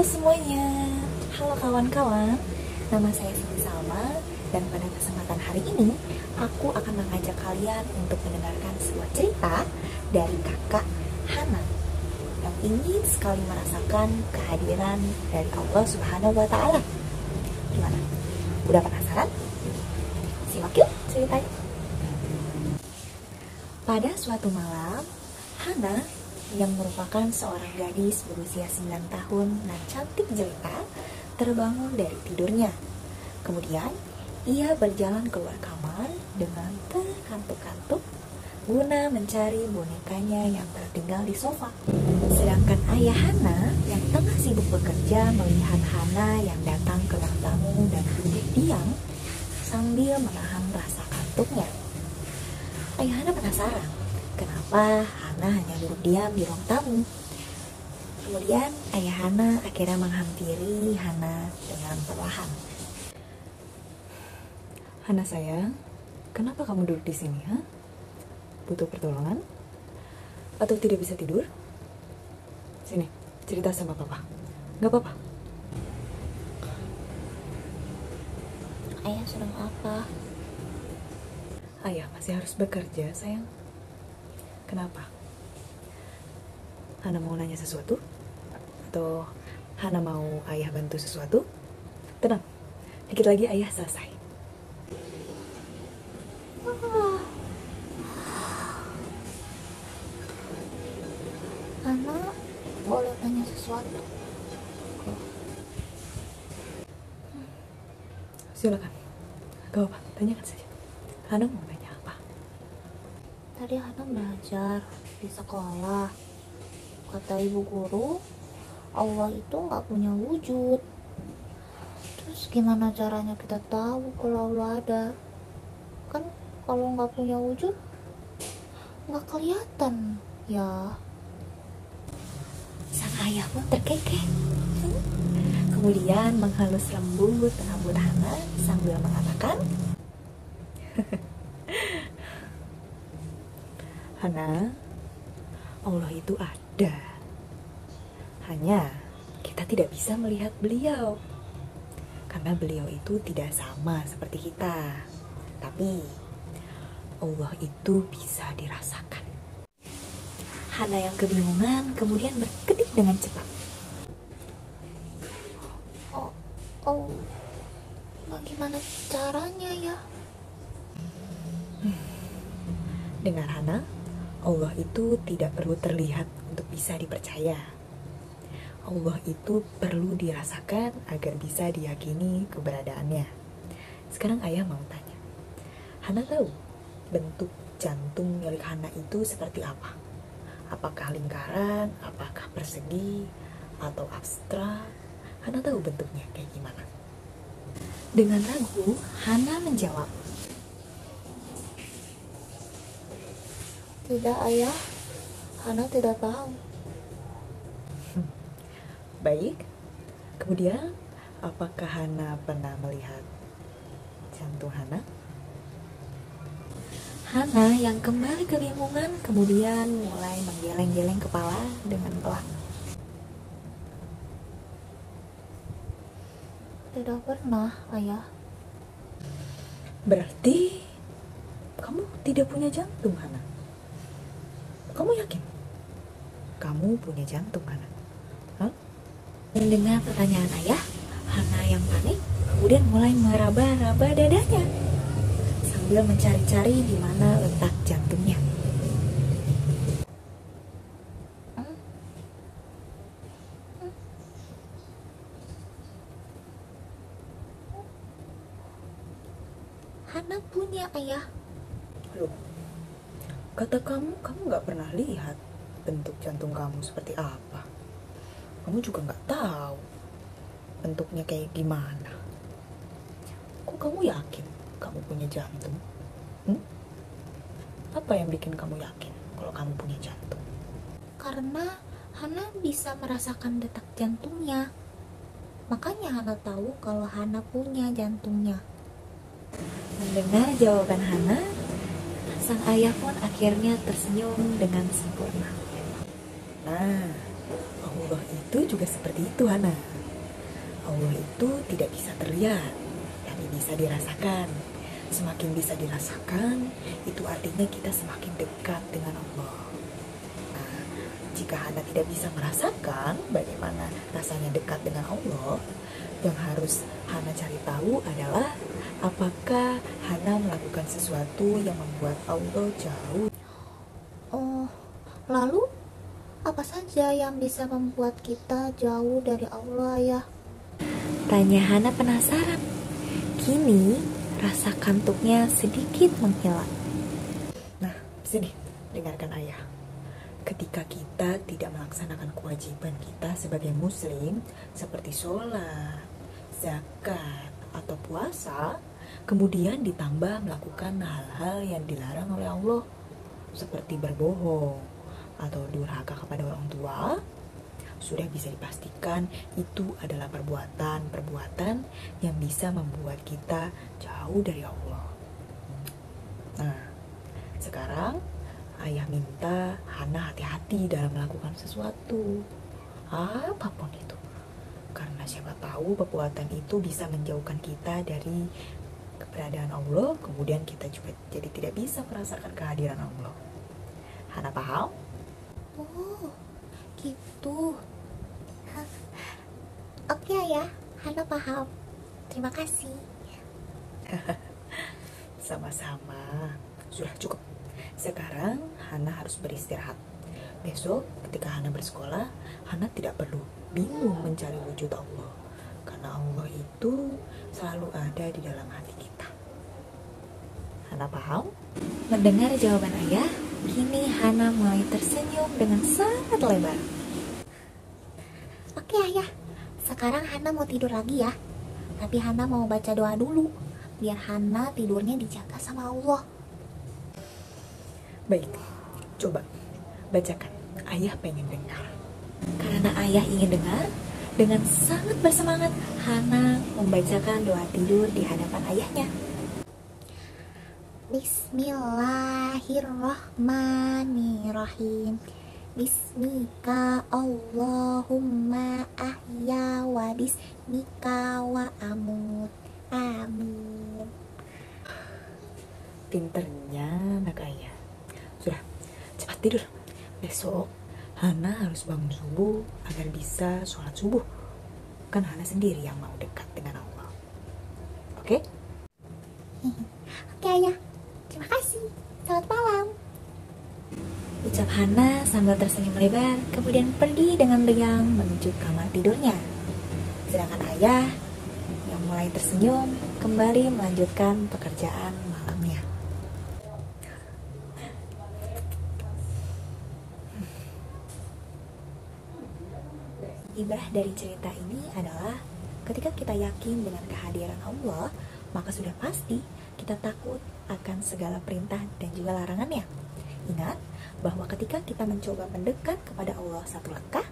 semuanya, halo kawan-kawan. Nama saya Siti Salma, dan pada kesempatan hari ini aku akan mengajak kalian untuk mendengarkan sebuah cerita dari kakak Hana yang ingin sekali merasakan kehadiran dari Allah Subhanahu wa Ta'ala. Gimana? Udah penasaran? Simak yuk ceritanya. Pada suatu malam, Hana yang merupakan seorang gadis berusia 9 tahun dan cantik jelita terbangun dari tidurnya. Kemudian ia berjalan keluar kamar dengan terkantuk-kantuk guna mencari bonekanya yang tertinggal di sofa. Sedangkan ayah Hana yang tengah sibuk bekerja melihat Hana yang datang ke ruang tamu dan duduk diam sambil menahan rasa kantuknya. Ayah Hana penasaran kenapa Hana hanya duduk diam di ruang tamu. Kemudian ayah Hana akhirnya menghampiri Hana dengan perlahan. "Hana sayang, kenapa kamu duduk di sini? Butuh pertolongan? Atau tidak bisa tidur? Sini, cerita sama papa. Gak apa-apa." "Ayah sedang apa?" "Ayah masih harus bekerja, sayang." "Kenapa? Hana mau nanya sesuatu? Atau Hana mau ayah bantu sesuatu?" "Tenang, dikit lagi ayah selesai." "Hana, boleh tanya sesuatu?" "Silakan, gak apa, tanyakan saja. Hana mau nanya apa?" "Tadi Hana belajar di sekolah. Kata ibu guru, Allah itu nggak punya wujud. Terus gimana caranya kita tahu kalau Allah ada? Kan kalau nggak punya wujud, nggak kelihatan ya." Sang ayah pun terkekeh. Kemudian menghalus rambut Hana sambil mengatakan, "Hana, Allah itu ada. Hanya kita tidak bisa melihat beliau. Karena beliau itu tidak sama seperti kita. Tapi Allah itu bisa dirasakan." Hana yang kebingungan kemudian berkedip dengan cepat. Oh, bagaimana caranya ya?" Dengar Hana, Allah itu tidak perlu terlihat untuk bisa dipercaya. Allah itu perlu dirasakan agar bisa diyakini keberadaannya. Sekarang ayah mau tanya, Hana tahu bentuk jantung milik Hana itu seperti apa? Apakah lingkaran, apakah persegi, atau abstrak? Hana tahu bentuknya kayak gimana? Dengan ragu, Hana menjawab, "Tidak ayah, Hana tidak tahu." "Baik, kemudian apakah Hana pernah melihat jantung Hana?" Hana yang kembali kebingungan kemudian mulai menggeleng-geleng kepala dengan pelan. "Tidak pernah ayah." "Berarti kamu tidak punya jantung, Hana. Kamu yakin kamu punya jantung, Hana?" Mendengar pertanyaan ayah, Hana yang panik kemudian mulai meraba-raba dadanya sambil mencari-cari di mana letak jantungnya. "Hana punya ayah." "Loh, kata kamu gak pernah lihat bentuk jantung kamu seperti apa. Kamu juga gak tahu bentuknya kayak gimana. Kok kamu yakin kamu punya jantung? Apa yang bikin kamu yakin kalau kamu punya jantung?" "Karena Hana bisa merasakan detak jantungnya. Makanya Hana tahu kalau Hana punya jantungnya." Mendengar jawaban Hana, sang ayah pun akhirnya tersenyum dengan sempurna. "Nah, Allah itu juga seperti itu, Hana. Allah itu tidak bisa terlihat, tapi bisa dirasakan. Semakin bisa dirasakan, itu artinya kita semakin dekat dengan Allah. Nah, jika Hana tidak bisa merasakan bagaimana rasanya dekat dengan Allah, yang harus Hana cari tahu adalah apakah Hana melakukan sesuatu yang membuat Allah jauh. Oh, lalu apa saja yang bisa membuat kita jauh dari Allah ya? Tanya Hana penasaran. Kini rasa kantuknya sedikit menghilang. Nah, sini, dengarkan ayah. Ketika kita tidak melaksanakan kewajiban kita sebagai muslim, seperti sholat, zakat, atau puasa, kemudian ditambah melakukan hal-hal yang dilarang oleh Allah, seperti berbohong atau durhaka kepada orang tua, sudah bisa dipastikan itu adalah perbuatan-perbuatan yang bisa membuat kita jauh dari Allah. Nah, sekarang ayah minta Hana hati-hati dalam melakukan sesuatu, apapun itu. Karena siapa tahu perbuatan itu bisa menjauhkan kita dari keberadaan Allah, kemudian kita juga jadi tidak bisa merasakan kehadiran Allah. Hana paham? Oh, gitu. Oke ya, Hana paham. Terima kasih. Sama-sama. Sudah cukup. Sekarang Hana harus beristirahat. Besok ketika Hana bersekolah, Hana tidak perlu bingung mencari wujud Allah, karena Allah itu selalu ada di dalam hati kita. Hana paham? Mendengar jawaban ayah, kini Hana mulai tersenyum dengan sangat lebar. Oke ayah, sekarang Hana mau tidur lagi ya. Tapi Hana mau baca doa dulu, biar Hana tidurnya dijaga sama Allah. Baik, coba bacakan. Ayah pengen dengar. Karena ayah ingin dengar, dengan sangat bersemangat Hana membacakan doa tidur di hadapan ayahnya. Bismillahirrahmanirrahim. Bismika Allahumma ahya wa bismika wa amut. Amin. Pinternya anak ayah. Sudah, cepat tidur. Besok Hana harus bangun subuh agar bisa sholat subuh. Kan Hana sendiri yang mau dekat dengan Allah. Oke? Oke ayah, terima kasih. Selamat malam. Ucap Hana sambil tersenyum lebar, kemudian pergi dengan riang menuju kamar tidurnya. Sedangkan ayah yang mulai tersenyum kembali melanjutkan pekerjaan malamnya. Ibrah dari cerita ini adalah ketika kita yakin dengan kehadiran Allah, maka sudah pasti kita takut akan segala perintah dan juga larangannya. Ingat bahwa ketika kita mencoba mendekat kepada Allah satu langkah,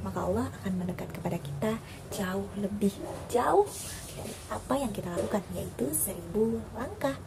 maka Allah akan mendekat kepada kita jauh lebih jauh dari apa yang kita lakukan, yaitu 1000 langkah.